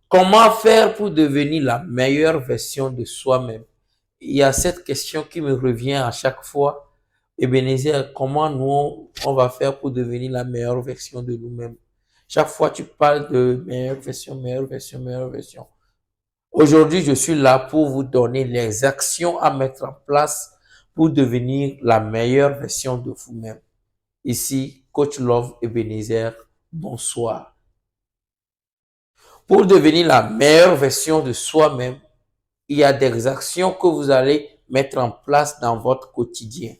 Comment faire pour devenir la meilleure version de soi-même? Il y a cette question qui me revient à chaque fois. Ebenezer, comment nous, on va faire pour devenir la meilleure version de nous-mêmes? Chaque fois, tu parles de meilleure version, meilleure version, meilleure version. Aujourd'hui, je suis là pour vous donner les actions à mettre en place pour devenir la meilleure version de vous-même. Ici, Coach Love Ebenezer, bonsoir. Pour devenir la meilleure version de soi-même, il y a des actions que vous allez mettre en place dans votre quotidien.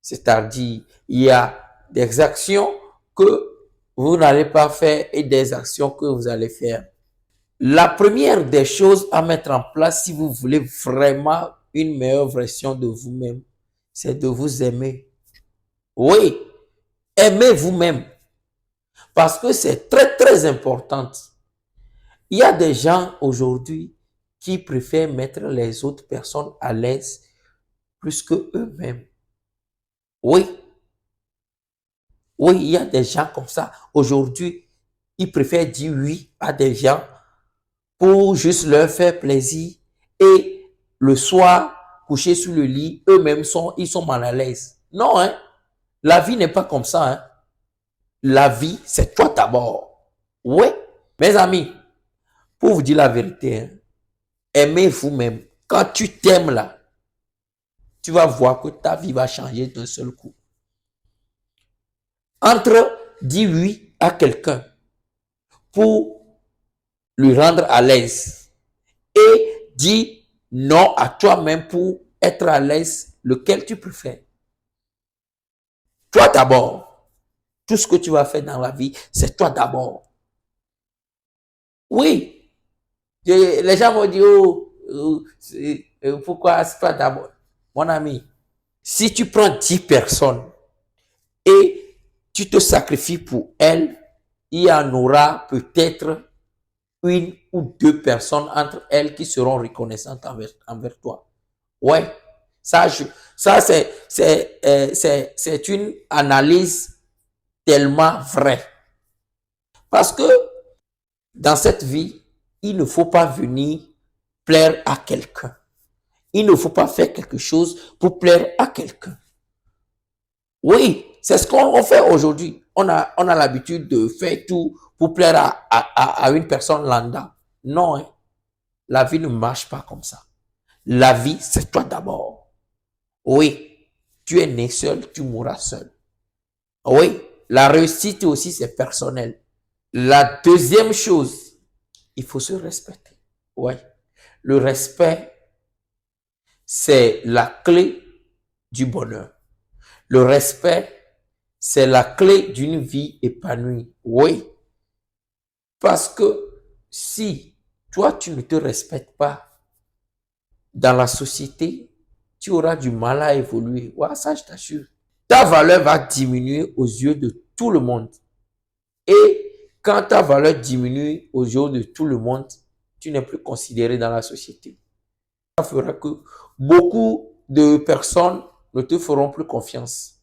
C'est-à-dire, il y a des actions que vous n'allez pas faire et des actions que vous allez faire. La première des choses à mettre en place si vous voulez vraiment une meilleure version de vous-même, c'est de vous aimer. Oui, aimez vous-même. Parce que c'est très, très important. Il y a des gens aujourd'hui qui préfèrent mettre les autres personnes à l'aise plus que eux-mêmes. Oui, oui, il y a des gens comme ça. Aujourd'hui, ils préfèrent dire oui à des gens pour juste leur faire plaisir et le soir, coucher sur le lit, eux-mêmes ils sont mal à l'aise. Non, hein. La vie n'est pas comme ça, hein. La vie, c'est toi d'abord. Oui, mes amis, pour vous dire la vérité, hein, aimez vous-même. Quand tu t'aimes là, tu vas voir que ta vie va changer d'un seul coup. Entre dire oui à quelqu'un pour lui rendre à l'aise et dire non à toi-même pour être à l'aise, lequel tu préfères? Toi d'abord. Tout ce que tu vas faire dans la vie, c'est toi d'abord. Oui. Les gens vont dire, oh, pourquoi c'est toi d'abord? Mon ami, si tu prends 10 personnes et tu te sacrifies pour elles, il y en aura peut-être une ou deux personnes entre elles qui seront reconnaissantes envers toi. Ouais, ça, c'est une analyse tellement vraie. Parce que dans cette vie, il ne faut pas venir plaire à quelqu'un. Il ne faut pas faire quelque chose pour plaire à quelqu'un. Oui, c'est ce qu'on fait aujourd'hui. On a l'habitude de faire tout pour plaire à une personne lambda. Non, hein. La vie ne marche pas comme ça. La vie, c'est toi d'abord. Oui, tu es né seul, tu mourras seul. Oui, la réussite aussi, c'est personnel. La deuxième chose, il faut se respecter. Oui, le respect, c'est la clé du bonheur. Le respect, c'est la clé d'une vie épanouie. Oui, parce que si toi, tu ne te respectes pas dans la société, tu auras du mal à évoluer. Ouais, ça, je t'assure. Ta valeur va diminuer aux yeux de tout le monde. Et quand ta valeur diminue aux yeux de tout le monde, tu n'es plus considéré dans la société. Ça fera que beaucoup de personnes ne te feront plus confiance.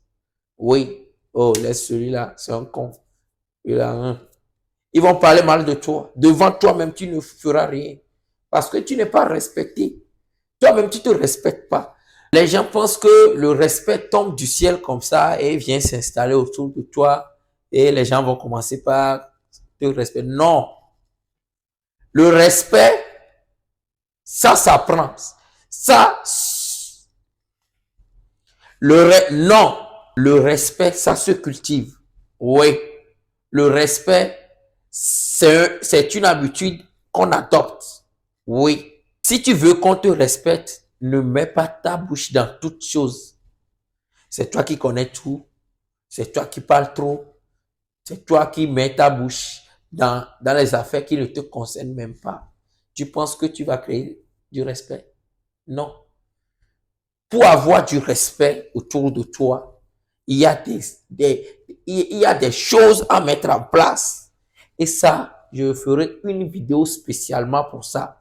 Oui, oh, laisse celui-là, c'est un con. Il a un. Ils vont parler mal de toi. Devant toi-même, tu ne feras rien. Parce que tu n'es pas respecté. Toi-même, tu ne te respectes pas. Les gens pensent que le respect tombe du ciel comme ça et vient s'installer autour de toi et les gens vont commencer par te respecter. Non. Le respect, ça s'apprend. Ça, non. Le respect, ça se cultive. Oui. Le respect, c'est une habitude qu'on adopte. Oui. Si tu veux qu'on te respecte, ne mets pas ta bouche dans toutes choses. C'est toi qui connais tout. C'est toi qui parles trop. C'est toi qui mets ta bouche dans les affaires qui ne te concernent même pas. Tu penses que tu vas créer du respect? Non. Pour avoir du respect autour de toi, il y a il y a des choses à mettre en place. Et ça, je ferai une vidéo spécialement pour ça.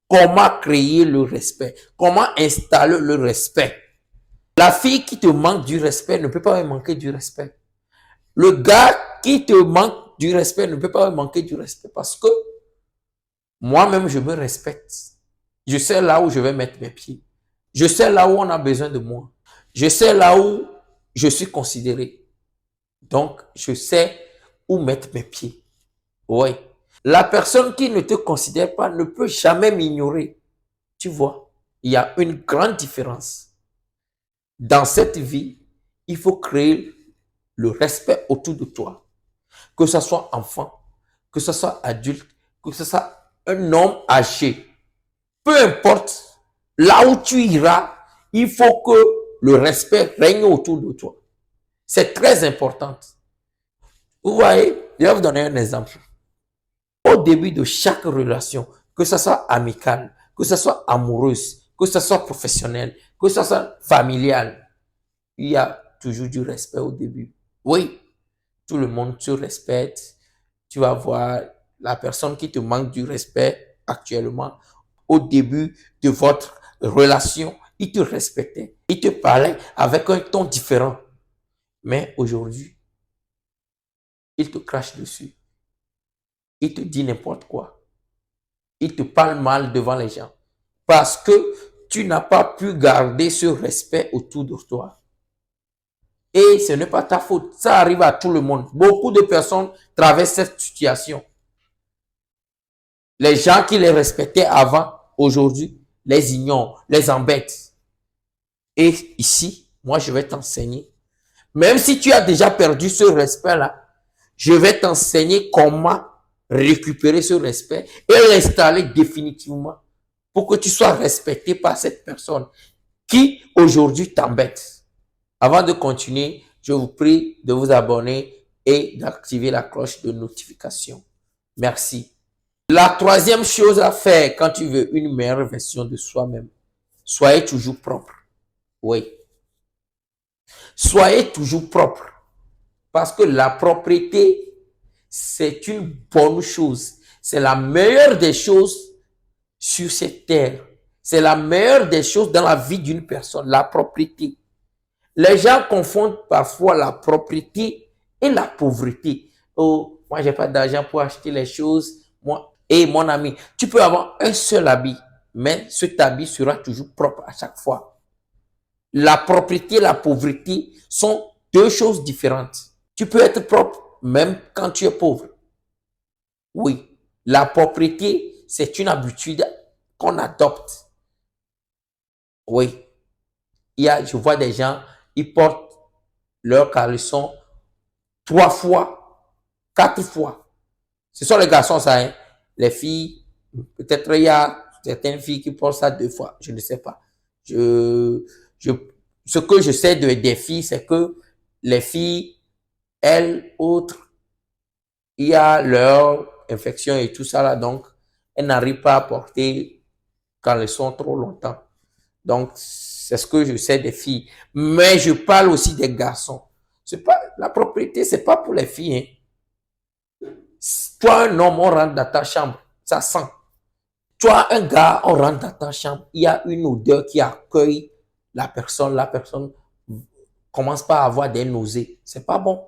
Comment créer le respect? Comment installer le respect? La fille qui te manque du respect ne peut pas me manquer du respect. Le gars qui te manque du respect ne peut pas me manquer du respect parce que Moi-même, je me respecte. Je sais là où je vais mettre mes pieds. Je sais là où on a besoin de moi. Je sais là où je suis considéré. Donc, je sais où mettre mes pieds. Oui. La personne qui ne te considère pas ne peut jamais m'ignorer. Tu vois, il y a une grande différence. Dans cette vie, il faut créer le respect autour de toi. Que ce soit enfant, que ce soit adulte, que ce soit un homme âgé. Peu importe là où tu iras, il faut que le respect règne autour de toi. C'est très important. Vous voyez, je vais vous donner un exemple. Au début de chaque relation, que ce soit amicale, que ce soit amoureuse, que ce soit professionnel, que ce soit familial, il y a toujours du respect au début. Oui, tout le monde se respecte. Tu vas voir la personne qui te manque du respect actuellement. Au début de votre relation, il te respectait. Il te parlait avec un ton différent. Mais aujourd'hui, il te crache dessus. Il te dit n'importe quoi. Il te parle mal devant les gens. Parce que tu n'as pas pu garder ce respect autour de toi. Et ce n'est pas ta faute. Ça arrive à tout le monde. Beaucoup de personnes traversent cette situation. Les gens qui les respectaient avant, aujourd'hui, les ignorent, les embêtent. Et ici, moi, je vais t'enseigner. Même si tu as déjà perdu ce respect-là, je vais t'enseigner comment récupérer ce respect et l'installer définitivement pour que tu sois respecté par cette personne qui aujourd'hui t'embête. Avant de continuer, je vous prie de vous abonner et d'activer la cloche de notification. Merci. La troisième chose à faire quand tu veux une meilleure version de soi-même, soyez toujours propre. Oui. Soyez toujours propre. Parce que la propreté, c'est une bonne chose. C'est la meilleure des choses sur cette terre. C'est la meilleure des choses dans la vie d'une personne, la propreté. Les gens confondent parfois la propreté et la pauvreté. Oh, moi, j'ai pas d'argent pour acheter les choses. Moi, et mon ami, tu peux avoir un seul habit, mais cet habit sera toujours propre à chaque fois. La propreté et la pauvreté sont deux choses différentes. Tu peux être propre même quand tu es pauvre. Oui, la propreté, c'est une habitude qu'on adopte. Oui, je vois des gens, ils portent leur caleçon 3 fois, 4 fois. Ce sont les garçons, ça, hein. Les filles, peut-être il y a certaines filles qui portent ça 2 fois. Je ne sais pas. Ce que je sais des filles, c'est que les filles, elles, autres, il y a leur infection et tout ça là, donc elles n'arrivent pas à porter quand elles sont trop longtemps. Donc, c'est ce que je sais des filles. Mais je parle aussi des garçons. C'est pas, la propriété, c'est pas pour les filles, hein. Toi, un homme, on rentre dans ta chambre, ça sent. Toi, un gars, on rentre dans ta chambre, il y a une odeur qui accueille la personne commence pas à avoir des nausées. C'est pas bon.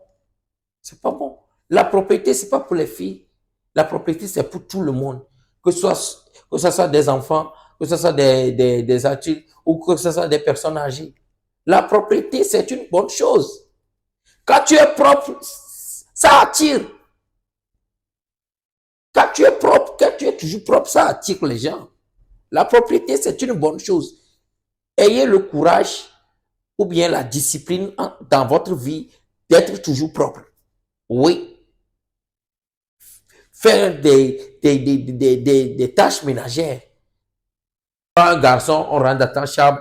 C'est pas bon. La propriété, c'est pas pour les filles. La propriété, c'est pour tout le monde. Que ce soit des enfants, que ce soit des adultes ou que ce soit des personnes âgées. La propriété, c'est une bonne chose. Quand tu es propre, ça attire. Quand tu es propre, quand tu es toujours propre, ça attire les gens. La propriété, c'est une bonne chose. Ayez le courage ou bien la discipline dans votre vie d'être toujours propre. Oui. Faire des tâches ménagères. Un garçon, on rentre dans ta chambre,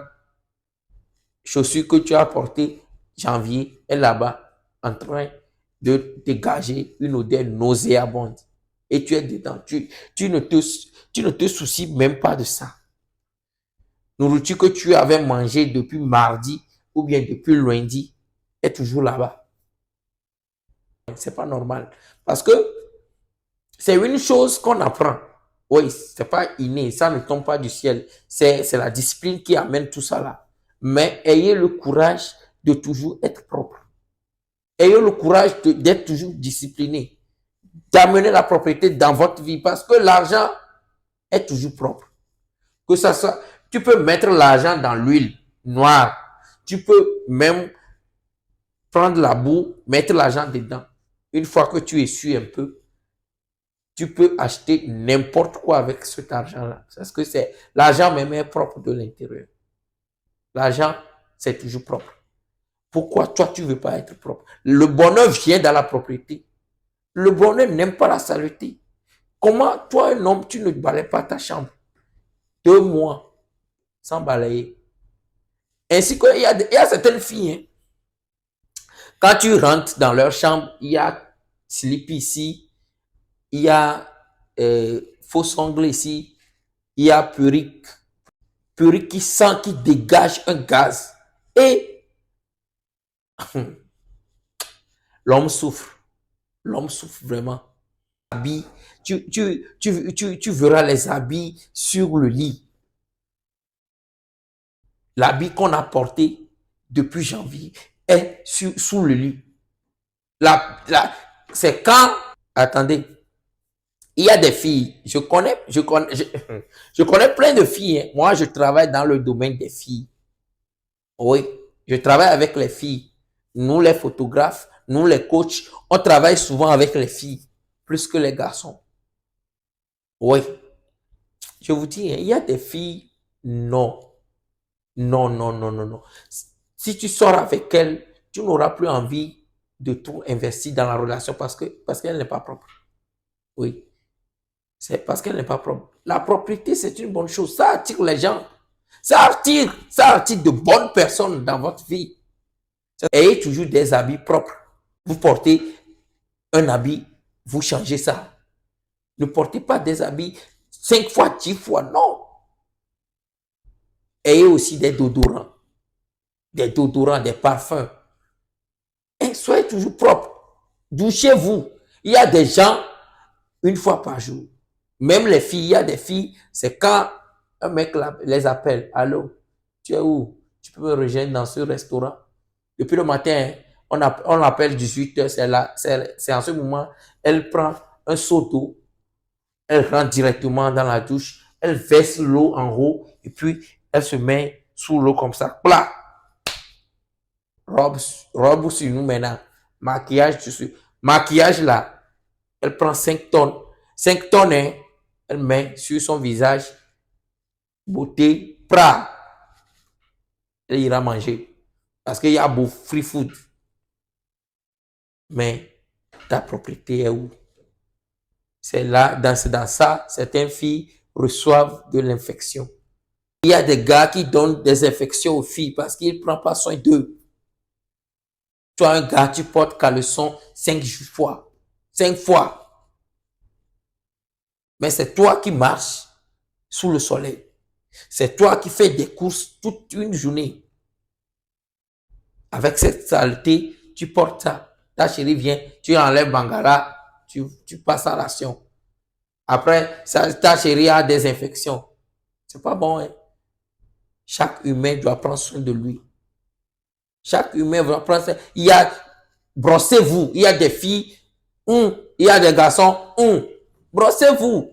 chaussures que tu as portées janvier, est là-bas, en train de dégager une odeur nauséabonde. Et tu es dedans. Tu ne te soucies même pas de ça. Nourriture que tu avais mangée depuis mardi ou bien depuis lundi est toujours là-bas. C'est pas normal. Parce que c'est une chose qu'on apprend. Oui, c'est pas inné, ça ne tombe pas du ciel. C'est la discipline qui amène tout ça là. Mais ayez le courage de toujours être propre. Ayez le courage d'être toujours discipliné. D'amener la propriété dans votre vie. Parce que l'argent, est toujours propre. Que ça soit, tu peux mettre l'argent dans l'huile noire. Tu peux même prendre la boue, mettre l'argent dedans. Une fois que tu essuies un peu, tu peux acheter n'importe quoi avec cet argent-là. Parce que c'est l'argent même est propre de l'intérieur. L'argent, c'est toujours propre. Pourquoi toi, tu ne veux pas être propre? Le bonheur vient dans la propriété. Le bonheur n'aime pas la saleté. Comment, toi, un homme, tu ne balayes pas ta chambre 2 mois sans balayer? Ainsi qu'il y a certaines filles, hein, quand tu rentres dans leur chambre, il y a slip ici, il y a faux ongles ici, il y a perruque qui sent, qui dégage un gaz. Et l'homme souffre. L'homme souffre vraiment. Tu verras les habits sur le lit. L'habit qu'on a porté depuis janvier est sous le lit. C'est quand... Attendez. Il y a des filles. Je connais plein de filles. Hein. Moi, je travaille dans le domaine des filles. Oui, je travaille avec les filles. Nous, les photographes, nous, les coachs, on travaille souvent avec les filles, plus que les garçons. Oui. Je vous dis, il y a des filles, non. Non, non, non, non, non. Si tu sors avec elle, tu n'auras plus envie de tout investir dans la relation parce qu'elle n'est pas propre. Oui. C'est parce qu'elle n'est pas propre. La propriété, c'est une bonne chose. Ça attire les gens. Ça attire de bonnes personnes dans votre vie. Ayez toujours des habits propres. Vous portez un habit, vous changez ça. Ne portez pas des habits 5 fois, 10 fois, non. Ayez aussi des déodorants, des parfums. Et soyez toujours propre. Douchez-vous. Il y a des gens, une fois par jour. Même les filles, il y a des filles, c'est quand un mec les appelle. Allô, tu es où? Tu peux me rejoindre dans ce restaurant. Depuis le matin, on l'appelle 18h, c'est en ce moment, elle prend un seau d'eau, elle rentre directement dans la douche, elle verse l'eau en haut, et puis elle se met sous l'eau comme ça. Plat! Robe sur nous maintenant. Maquillage dessus. Maquillage là, elle prend 5 tonnes. 5 tonnes, hein, elle met sur son visage. Beauté, plat. Elle ira manger. Parce qu'il y a beau free food. Mais ta propriété est où? C'est là, dans ça, certaines filles reçoivent de l'infection. Il y a des gars qui donnent des infections aux filles parce qu'ils ne prennent pas soin d'eux. Tu as un gars, tu portes caleçon 5 fois. 5 fois. Mais c'est toi qui marches sous le soleil. C'est toi qui fais des courses toute une journée. Avec cette saleté, tu portes ça. Ta chérie vient, tu enlèves Bangala, tu passes à ration. Après, ta chérie a des infections. C'est pas bon, hein? Chaque humain doit prendre soin de lui. Chaque humain doit prendre soin. Il y a, brossez-vous. Il y a des filles, il y a des garçons, brossez-vous.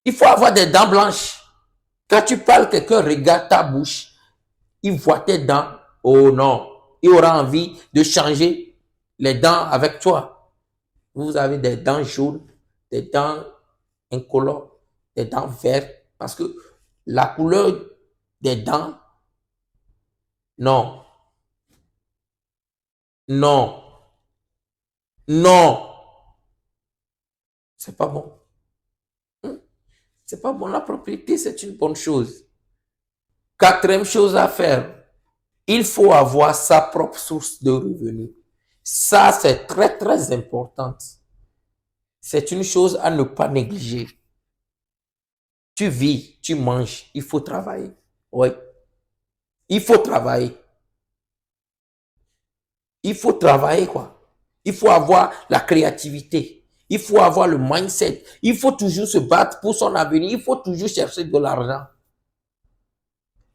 Il faut avoir des dents blanches. Quand tu parles, quelqu'un regarde ta bouche, il voit tes dents. Oh non, il aura envie de changer les dents avec toi. Vous avez des dents jaunes, des dents incolores, des dents vertes, parce que la couleur des dents, non, non, non, c'est pas bon. C'est pas bon. La propriété, c'est une bonne chose. Quatrième chose à faire, il faut avoir sa propre source de revenus. Ça, c'est très, très important. C'est une chose à ne pas négliger. Tu vis, tu manges, il faut travailler. Oui. Il faut travailler. Il faut travailler, quoi. Il faut avoir la créativité. Il faut avoir le mindset. Il faut toujours se battre pour son avenir. Il faut toujours chercher de l'argent.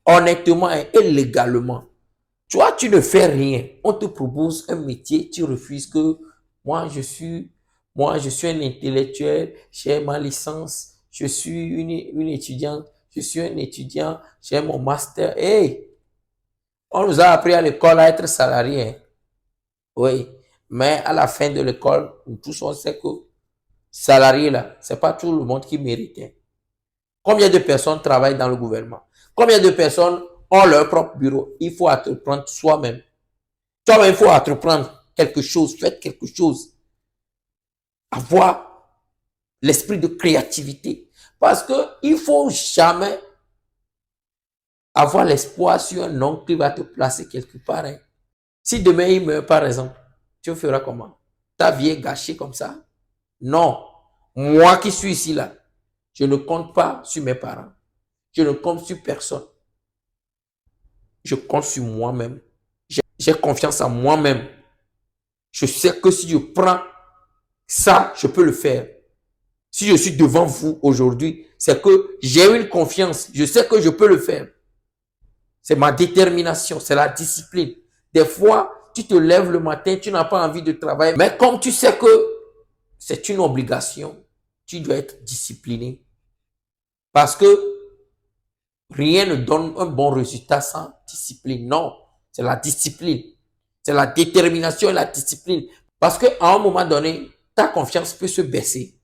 Honnêtement et légalement. Toi, tu ne fais rien. On te propose un métier, tu refuses que moi, je suis un intellectuel, j'ai ma licence, je suis une étudiante, je suis un étudiant, j'ai mon master. Hey, on nous a appris à l'école à être salarié. Hein. Oui, mais à la fin de l'école, nous tous on sait que salarié là, c'est pas tout le monde qui mérite. Hein. Combien de personnes travaillent dans le gouvernement? Combien de personnes ont leur propre bureau? Il faut entreprendre soi-même. Toi-même, il faut entreprendre quelque chose, faire quelque chose. Avoir l'esprit de créativité. Parce que il faut jamais avoir l'espoir sur un oncle qui va te placer quelque part. Hein. Si demain il meurt, par exemple, tu feras comment? Ta vie est gâchée comme ça? Non. Moi qui suis ici là, je ne compte pas sur mes parents. Je ne compte sur personne. Je compte sur moi-même. J'ai confiance en moi-même. Je sais que si je prends ça, je peux le faire. Si je suis devant vous aujourd'hui, c'est que j'ai une confiance. Je sais que je peux le faire. C'est ma détermination, c'est la discipline. Des fois, tu te lèves le matin, tu n'as pas envie de travailler. Mais comme tu sais que c'est une obligation, tu dois être discipliné. Parce que rien ne donne un bon résultat sans discipline. Non, c'est la discipline. C'est la détermination et la discipline. Parce qu'à un moment donné, ta confiance peut se baisser.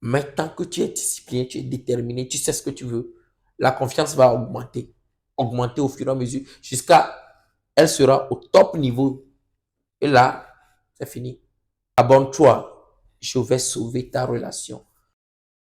Mais tant que tu es discipliné, tu es déterminé, tu sais ce que tu veux, la confiance va augmenter. Augmenter au fur et à mesure jusqu'à elle sera au top niveau. Et là, c'est fini. Abonne-toi. Je vais sauver ta relation.